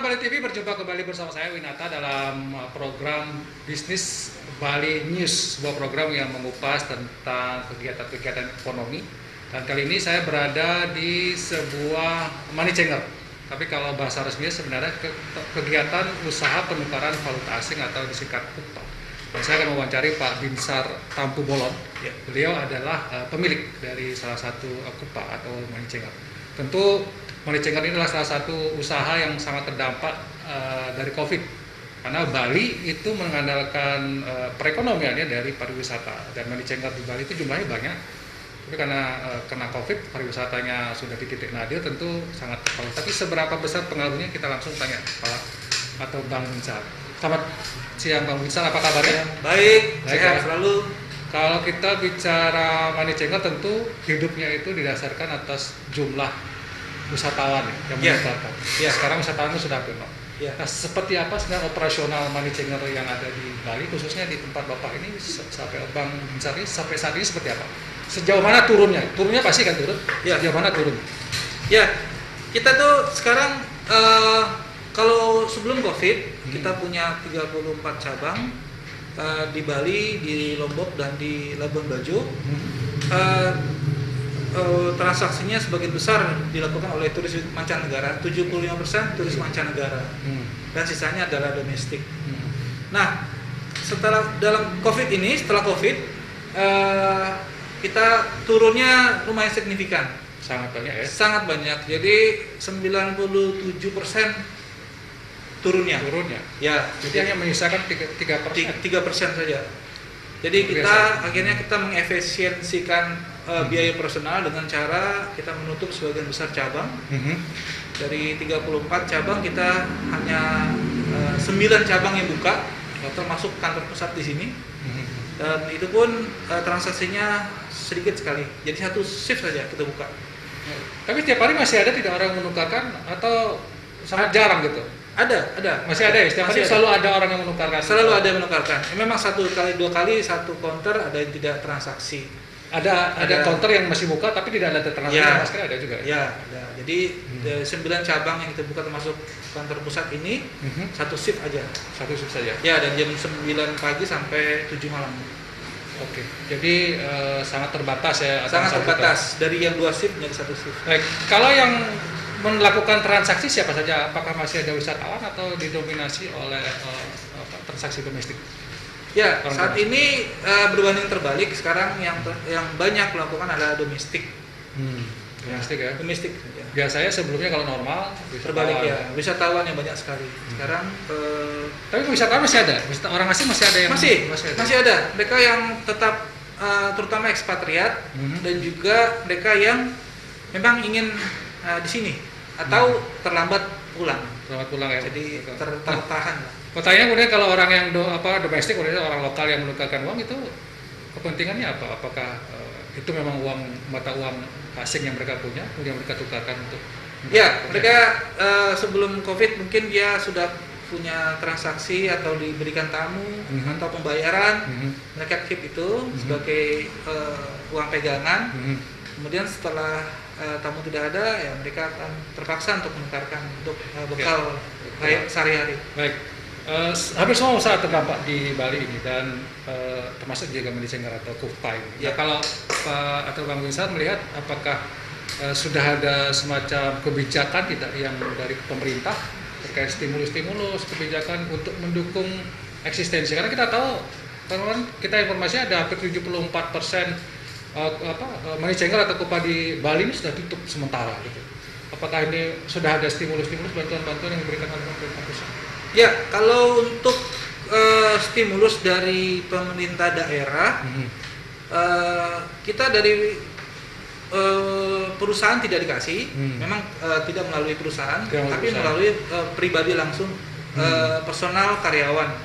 Pendengar Bali TV, berjumpa kembali bersama saya Winata dalam program Bisnis Bali News, sebuah program yang mengupas tentang kegiatan-kegiatan ekonomi. Dan kali ini saya berada di sebuah money changer. Tapi kalau bahasa resminya sebenarnya kegiatan usaha penukaran valuta asing atau disingkat KUPA. Dan saya akan mewawancari Pak Binsar Tampu Bolon. Ya. Beliau adalah pemilik dari salah satu KUPA atau money changer. Tentu money changer ini adalah salah satu usaha yang sangat terdampak dari COVID, karena Bali itu mengandalkan perekonomiannya dari pariwisata, dan money changer di Bali itu jumlahnya banyak. Tapi karena kena COVID, pariwisatanya sudah di titik nadir, tentu sangat terpengaruh. Tapi seberapa besar pengaruhnya, kita langsung tanya Pak atau Bang Binsar. Selamat siang Bang Binsar, apa kabarnya? Baik, sehat selalu. Kalau kita bicara money changer, tentu hidupnya itu didasarkan atas jumlah wisatawan yang meningkatkan. Sekarang wisatawan sudah penuh. Nah, seperti apa sebenarnya operasional money changer yang ada di Bali, khususnya di tempat Bapak ini, sampai Bang Binsar ini, sampai saat ini seperti apa? Sejauh mana turunnya? Turunnya pasti kan turun. Sejauh mana turun? Ya, kita tuh sekarang kalau sebelum COVID kita punya 34 cabang di Bali, di Lombok dan di Labuan Bajo. Transaksinya sebagian besar dilakukan oleh turis mancanegara, 75% turis mancanegara, dan sisanya adalah domestik. Nah, setelah COVID, kita turunnya lumayan signifikan. Sangat banyak ya? Sangat banyak, jadi 97% turunnya. Ya, jadi hanya menyisakan 3% saja. Jadi akhirnya kita mengefisiensikan biaya personal dengan cara kita menutup sebagian besar cabang. Dari 34 cabang kita hanya 9 cabang yang buka, termasuk kantor pusat di sini. Dan itu pun transaksinya sedikit sekali. Jadi satu shift saja kita buka. Tapi setiap hari masih ada tidak orang menukarkan atau sangat jarang gitu? Ada. Masih ada ya? Setiap hari selalu ada orang yang menukarkan? Selalu ada yang menukarkan. Memang 2 kali satu counter ada yang tidak transaksi. Ada counter yang masih buka tapi tidak ada transaksi sama sekali, ada juga? Ya, ada. Jadi 9 cabang yang kita buka termasuk kantor pusat ini, satu shift aja. Satu shift saja? Ya, dan jam 9 pagi sampai 7 malam. Oke, jadi sangat terbatas ya? Sangat terbatas, dari yang 2 shift menjadi 1 shift. Baik, kalau yang melakukan transaksi siapa saja? Apakah masih ada wisatawan atau didominasi oleh transaksi domestik? Ya, saat ini berbanding terbalik. Sekarang yang banyak melakukan adalah domestik. Domestik ya? Domestik. Biasanya sebelumnya kalau normal terbalik ya, wisatawan yang banyak sekali. Sekarang tapi wisatawan masih ada? Orang asing masih ada yang masih ada. Mereka yang tetap terutama ekspatriat, dan juga mereka yang memang ingin di sini atau terlambat pulang. Ya. Jadi tertahan lah. Pertanyaan kemudian, kalau orang yang domestik, kemudian orang lokal yang menukarkan uang, itu kepentingannya apa? Apakah itu memang mata uang asing yang mereka punya, kemudian mereka tukarkan untuk? Ya, mereka sebelum COVID mungkin dia sudah punya transaksi atau diberikan tamu atau pembayaran, mereka keep itu sebagai uang pegangan. Kemudian setelah tamu tidak ada, ya mereka akan terpaksa untuk menukarkan untuk bekal sehari-hari. Baik. Hampir semua usaha terdampak di Bali ini, dan termasuk juga money changer atau KUPA ini. Ya, kalau Pak atau Bang Binsar melihat, apakah sudah ada semacam kebijakan tidak yang dari pemerintah terkait stimulus kebijakan untuk mendukung eksistensi? Karena kita tahu, teman-teman, kita informasinya ada hampir 74% money changer atau KUPA di Bali ini sudah tutup sementara gitu. Apakah ini sudah ada stimulus bantuan-bantuan yang diberikan oleh pemerintah pusat? Ya, kalau untuk stimulus dari pemerintah daerah, kita dari perusahaan tidak dikasih, memang tidak melalui perusahaan, tapi melalui pribadi langsung, personal karyawan,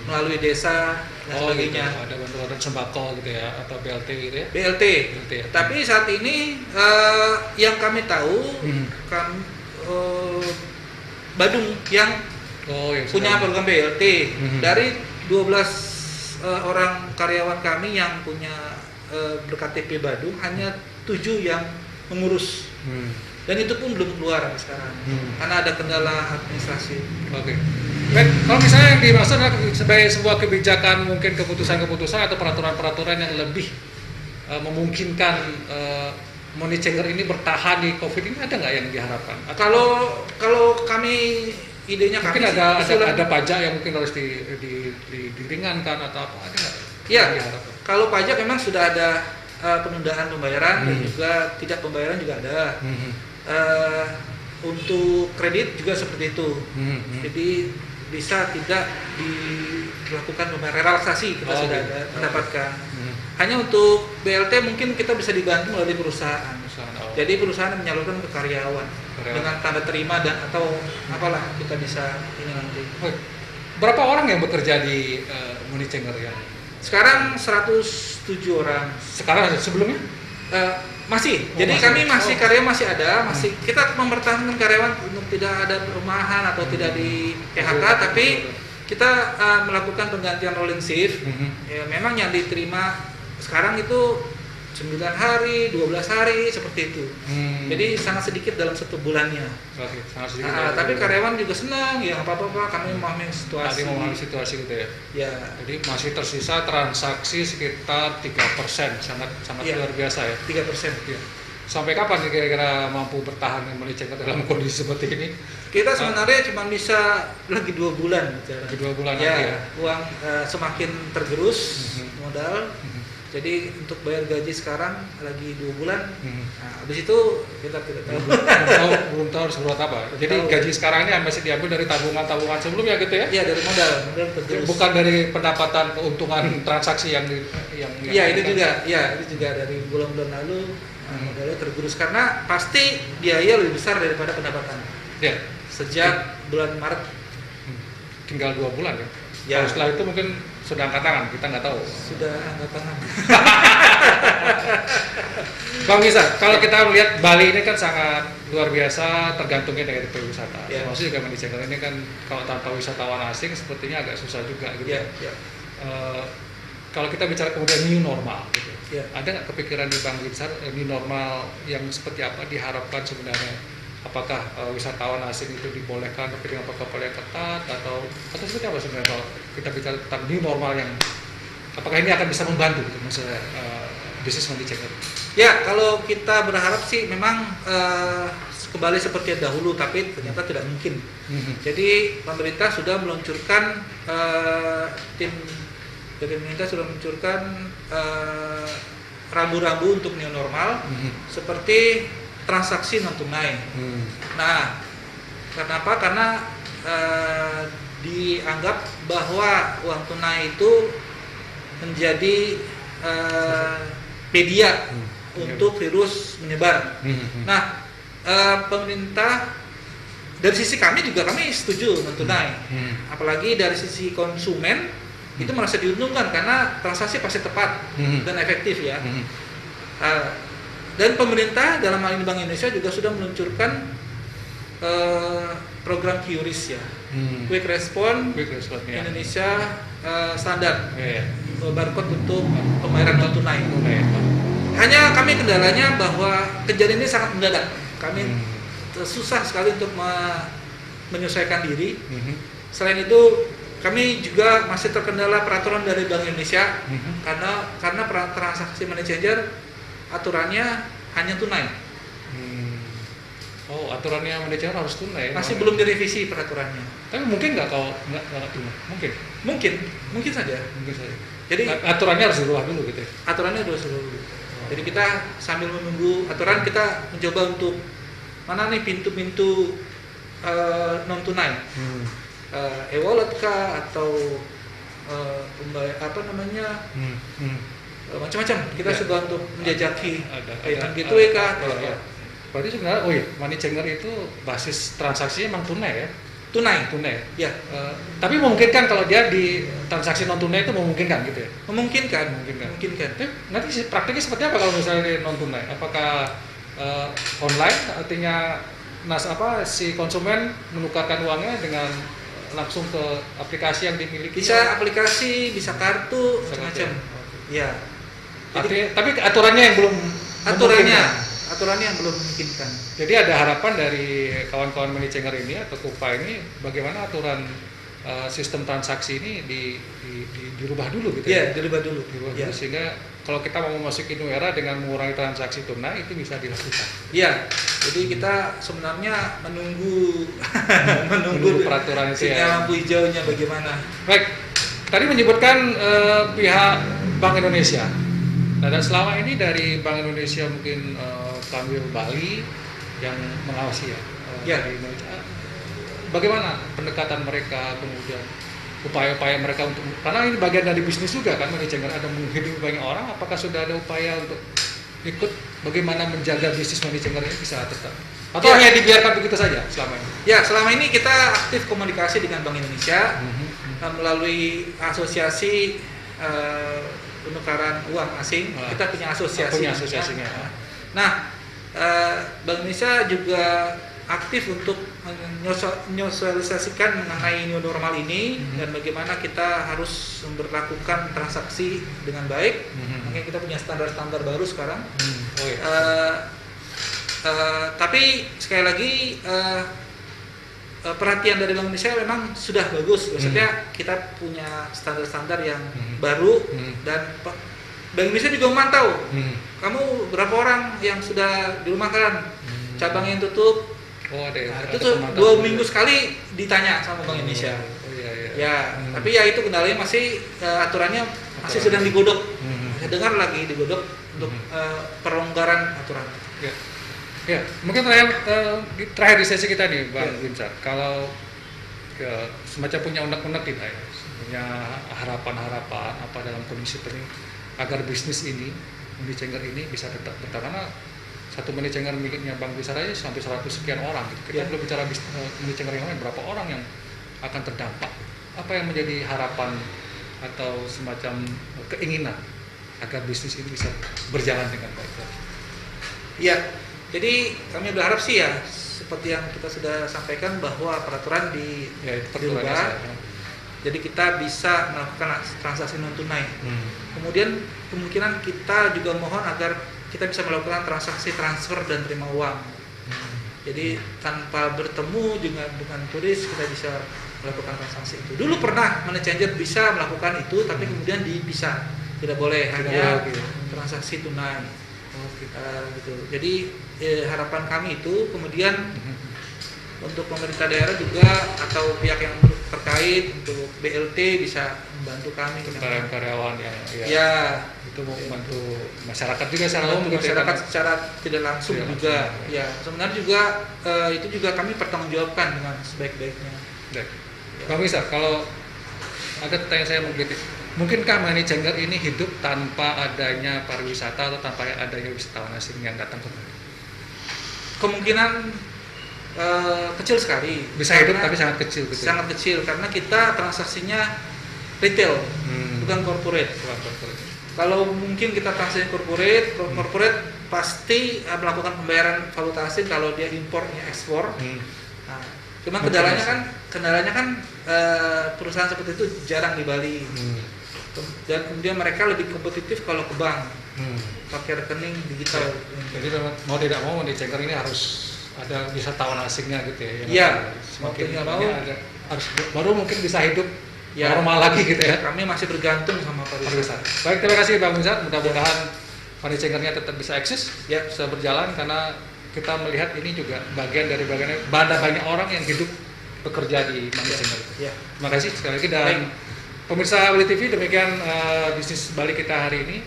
melalui desa dan sebagainya. Gitu. Ada bantuan sembako gitu ya, atau BLT gitu ya? BLT ya. Tapi saat ini yang kami tahu, Badung yang punya program BLT. Dari 12 orang karyawan kami yang punya berKTP Badung, hanya 7 yang mengurus. Dan itu pun belum keluar sampai sekarang, karena ada kendala administrasi. Oke. Baik, kalau misalnya yang dimaksud adalah sebagai sebuah kebijakan, mungkin keputusan-keputusan atau peraturan-peraturan yang lebih memungkinkan money changer ini bertahan di COVID ini, ada nggak yang diharapkan? Kalau kami idenya mungkin kami ada pajak yang mungkin harus diringankan atau apa, ada nggak? Iya. Kalau pajak memang sudah ada penundaan pembayaran dan juga tidak pembayaran juga ada. Untuk kredit juga seperti itu. Jadi bisa tidak dilakukan pembayaran, relaksasi kita sudah ada mendapatkan. Hanya untuk BLT mungkin kita bisa dibantu melalui perusahaan. Jadi perusahaan menyalurkan ke karyawan dengan tanda terima dan atau apalah kita bisa ini nanti. Berapa orang yang bekerja di money changer ya? Sekarang 107 orang. Sekarang sebelumnya? Masih. Jadi kami masih karyawan masih ada, masih kita mempertahankan karyawan untuk tidak ada perumahan atau tidak di PHK, tapi kita melakukan penggantian rolling shift. Ya, memang yang diterima sekarang itu 9 hari, 12 hari seperti itu. Jadi sangat sedikit dalam 1 bulannya. Oke, sangat sedikit. Tapi karyawan juga senang, ya apa-apa kami memahami situasi. Memahami situasi gitu ya. Ya. Jadi masih tersisa transaksi sekitar 3%, sangat luar biasa ya. 3%. Ya. Sampai kapan nih kira-kira mampu bertahan money changer dalam kondisi seperti ini? Kita sebenarnya cuma bisa lagi 2 bulan. Lagi 2 bulan ya, nanti ya. Uang semakin tergerus modal. Jadi untuk bayar gaji sekarang lagi 2 bulan. Nah, habis itu kita tidak tahu. belum tahu harus berbuat apa. Jadi gaji sekarang ini masih diambil dari tabungan sebelumnya gitu ya? Iya, dari modal tergerus. Bukan dari pendapatan keuntungan transaksi yang Iya, itu juga dari bulan-bulan lalu modalnya tergerus karena pasti biaya lebih besar daripada pendapatan. Ya. Sejak bulan Maret. Tinggal 2 bulan ya? Ya. Kalau setelah itu mungkin sudah angkat tangan, kita nggak tahu. Sudah angkat tangan. Bang Gisa, kalau kita melihat Bali ini kan sangat luar biasa tergantungnya dengan pariwisata. Ya. Maksudnya juga money changer ini kan kalau tanpa wisatawan asing sepertinya agak susah juga gitu. Ya. Kalau kita bicara kemudian new normal gitu. Ya. Ada nggak kepikiran di Bang Gisa new normal yang seperti apa diharapkan sebenarnya? Apakah wisatawan asing itu dibolehkan tapi dengan protokol yang ketat atau seperti apa sebenarnya kalau kita bicara tentang new normal yang apakah ini akan bisa membantu gitu, misalnya bisnis money changer? Ya, kalau kita berharap sih memang kembali seperti dahulu, tapi ternyata tidak mungkin. Jadi pemerintah sudah meluncurkan tim dari pemerintah sudah meluncurkan rambu-rambu untuk new normal seperti transaksi non tunai. Nah, kenapa? Karena dianggap bahwa uang tunai itu menjadi media untuk virus menyebar. Nah, pemerintah dari sisi kami juga kami setuju non tunai. Apalagi dari sisi konsumen itu merasa diuntungkan karena transaksi pasti tepat dan efektif ya. Dan pemerintah dalam hal ini Bank Indonesia juga sudah meluncurkan program QRIS ya, Quick Response ya. Indonesia standar barcode untuk pembayaran non tunai. Hanya kami kendalanya bahwa kejadian ini sangat mendadak. Kami susah sekali untuk menyesuaikan diri. Selain itu kami juga masih terkendala peraturan dari Bank Indonesia karena transaksi money changer aturannya hanya tunai. Oh, aturannya money changer harus tunai. Masih belum direvisi peraturannya. Tapi mungkin nggak kalau nggak tunai? Mungkin saja. Jadi aturannya harus dirubah dulu gitu ya? Aturannya harus dirubah dulu. Jadi kita sambil menunggu aturan, kita mencoba untuk mana nih pintu-pintu non tunai, e-wallet kah atau macam-macam. Kita coba untuk menjajaki payment gateway kah. Berarti sebenarnya, money changer itu basis transaksinya memang tunai ya? Tunai. Ya. Tapi memungkinkan kalau dia di transaksi non tunai itu memungkinkan gitu ya? Memungkinkan. Tapi nanti praktiknya seperti apa kalau misalnya non tunai? Apakah online artinya si konsumen menukarkan uangnya dengan langsung ke aplikasi yang dimiliki? Bisa aplikasi, bisa kartu, macam-macam. Ya. Tapi aturannya yang belum. aturannya yang belum memungkinkan. Jadi ada harapan dari kawan-kawan money changer ini atau Kupa ini bagaimana aturan sistem transaksi ini dirubah dulu gitu ya? Iya, dirubah dulu. Dulu, sehingga kalau kita mau memasuki new era dengan mengurangi transaksi tunai itu bisa dilakukan. Iya, jadi kita sebenarnya menunggu peraturan itu sinyal lampu hijaunya bagaimana. Baik, tadi menyebutkan pihak Bank Indonesia. Nah, dan selama ini dari Bank Indonesia mungkin Kanwil Bali yang mengawasi dari Indonesia. Bagaimana pendekatan mereka, kemudian upaya-upaya mereka untuk, karena ini bagian dari bisnis juga kan, money changer ada menghidupi banyak orang, apakah sudah ada upaya untuk ikut bagaimana menjaga bisnis money changer ini bisa tetap? Atau hanya dibiarkan begitu saja selama ini? Ya, selama ini kita aktif komunikasi dengan Bank Indonesia melalui asosiasi penukaran uang asing. Kita punya asosiasi. Punya asosiasinya. Nah, Bank Indonesia juga aktif untuk menyosialisasikan mengenai new normal ini dan bagaimana kita harus memperlakukan transaksi dengan baik. Makanya kita punya standar-standar baru sekarang. Tapi sekali lagi perhatian dari Bank Indonesia memang sudah bagus. Maksudnya kita punya standar-standar yang baru dan Bank Indonesia juga memantau. Kamu berapa orang yang sudah dirumahkan, cabang yang tutup. Itu tuh 2 minggu sekali ditanya sama Bank Indonesia. Tapi ya itu kendalanya masih aturannya masih sedang digodok. Saya dengar lagi digodok untuk perlonggaran aturan. Ya, mungkin terakhir di sesi kita nih, Bang Binsar. Kalau semacam punya unek-unek kita ya, punya harapan-harapan apa dalam kondisi ini agar bisnis ini, money changer ini bisa tetap bertahan. Karena satu money changer miliknya Bang Binsar aja sampai 100 sekian orang gitu. Kita belum bicara money changer yang lain, berapa orang yang akan terdampak. Apa yang menjadi harapan atau semacam keinginan agar bisnis ini bisa berjalan dengan baik? Iya, jadi kami berharap sih ya seperti yang kita sudah sampaikan bahwa peraturan dirubah. Jadi kita bisa melakukan transaksi non tunai. Kemudian kemungkinan kita juga mohon agar kita bisa melakukan transaksi transfer dan terima uang. Jadi tanpa bertemu juga dengan turis kita bisa melakukan transaksi itu. Dulu pernah money changer bisa melakukan itu, tapi kemudian dipisah, tidak boleh hanya transaksi tunai. Gitu. Jadi harapan kami itu kemudian untuk pemerintah daerah juga atau pihak yang terkait untuk BLT bisa membantu kami. Karyawan yang itu membantu masyarakat juga secara umum. Masyarakat secara tidak langsung juga. Ya sebenarnya juga itu juga kami pertanggungjawabkan dengan sebaik-baiknya. Bang Binsar, kalau ada pertanyaan saya mungkinkah money changer ini hidup tanpa adanya pariwisata atau tanpa adanya wisatawan asing yang datang ke Bali? Kemungkinan kecil sekali. Bisa hidup tapi sangat kecil. Sangat kecil karena kita transaksinya retail, bukan corporate. Kalau mungkin kita transaksi corporate pasti melakukan pembayaran valuta asing kalau dia impornya ekspor. Nah, cuma kendalanya kan perusahaan seperti itu jarang di Bali. Dan kemudian mereka lebih kompetitif kalau ke bank, pakai rekening digital. Jadi mau tidak mau money changer ini harus ada wisatawan asingnya gitu ya. Iya. Semakin harus baru mungkin bisa hidup normal lagi gitu ya. Kami masih bergantung sama pariwisata. Baik, terima kasih Bang Binsar. Mudah-mudahan money changernya tetap bisa eksis, bisa berjalan karena kita melihat ini juga bagian banyak orang yang hidup bekerja di money changer. Terima kasih sekali lagi dan pemirsa Bali TV, demikian bisnis Bali kita hari ini.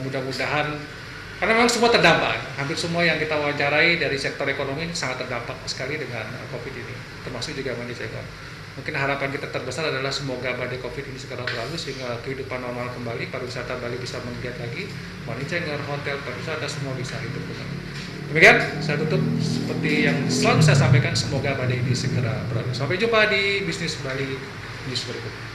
Mudah-mudahan karena memang semua terdampak, hampir semua yang kita wawancarai dari sektor ekonomi ini sangat terdampak sekali dengan COVID ini, termasuk juga money changer. Mungkin harapan kita terbesar adalah semoga badai COVID ini segera berlalu sehingga kehidupan normal kembali, pariwisata Bali bisa menggeliat lagi, money changer, hotel, pariwisata semua bisa hidup kembali. Demikian, saya tutup seperti yang selalu saya sampaikan, semoga badai ini segera berlalu. Sampai jumpa di Bisnis Bali News berikutnya.